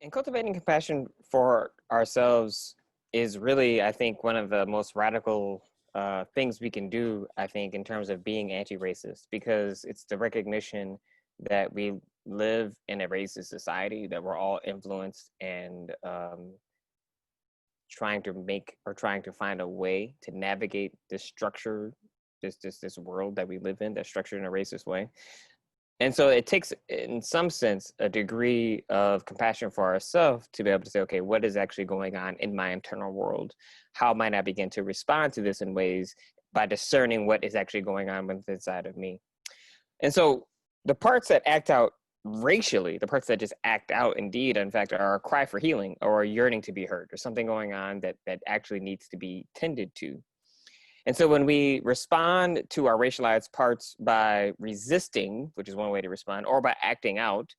And cultivating compassion for ourselves is really, I think, one of the most radical things we can do, I think, in terms of being anti-racist, because it's the recognition that we live in a racist society, that we're all influenced and trying to find a way to navigate this structure, this world that we live in that's structured in a racist way. And so it takes, in some sense, a degree of compassion for ourselves to be able to say, okay, what is actually going on in my internal world? How might I begin to respond to this in ways by discerning what is actually going on within inside of me? And so the parts that act out racially, the parts that just act out indeed, in fact, are a cry for healing or a yearning to be heard, or something going on that actually needs to be tended to. And so when we respond to our racialized parts by resisting, which is one way to respond, or by acting out,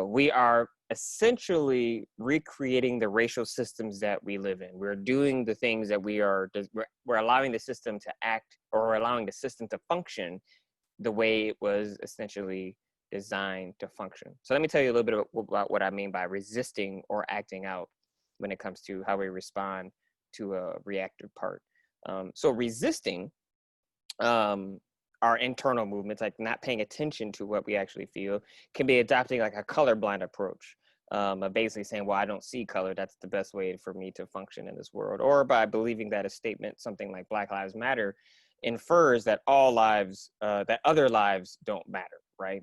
we are essentially recreating the racial systems that we live in. We're doing the things that we're allowing the system to act, or we're allowing the system to function the way it was essentially designed to function. So let me tell you a little bit about what I mean by resisting or acting out when it comes to how we respond to a reactive part. So resisting our internal movements, like not paying attention to what we actually feel, can be adopting like a colorblind approach. Basically saying, well, I don't see color. That's the best way for me to function in this world. Or by believing that a statement, something like Black Lives Matter, infers that that other lives don't matter, right?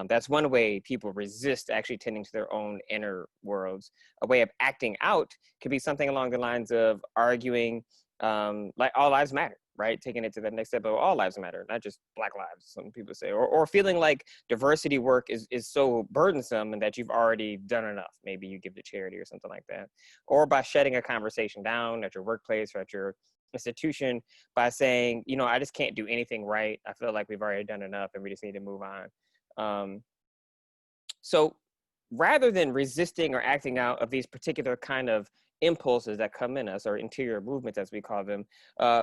That's one way people resist actually tending to their own inner worlds. A way of acting out could be something along the lines of arguing like all lives matter, right? Taking it to the next step of all lives matter, not just Black lives, some people say, or feeling like diversity work is so burdensome and that you've already done enough. Maybe you give to charity or something like that. Or by shutting a conversation down at your workplace or at your institution by saying, I just can't do anything right. I feel like we've already done enough and we just need to move on. So rather than resisting or acting out of these particular kind of impulses that come in us, or interior movements as we call them,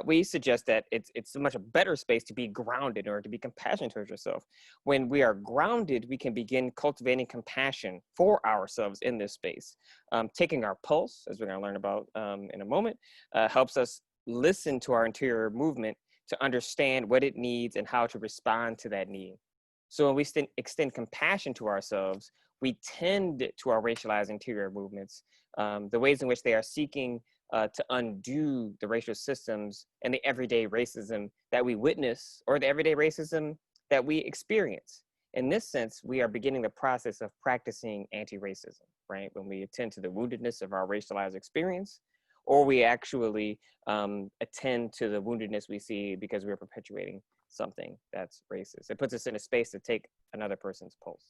we suggest that it's a much better space to be grounded or to be compassionate towards yourself. When we are grounded, we can begin cultivating compassion for ourselves in this space. Taking our pulse, as we're going to learn about in a moment, helps us listen to our interior movement to understand what it needs and how to respond to that need. So when we extend compassion to ourselves, we tend to our racialized interior movements, the ways in which they are seeking to undo the racial systems and the everyday racism that we witness, or the everyday racism that we experience. In this sense, we are beginning the process of practicing anti-racism, right? When we attend to the woundedness of our racialized experience, or we actually attend to the woundedness we see because we're perpetuating something that's racist. It puts us in a space to take another person's pulse.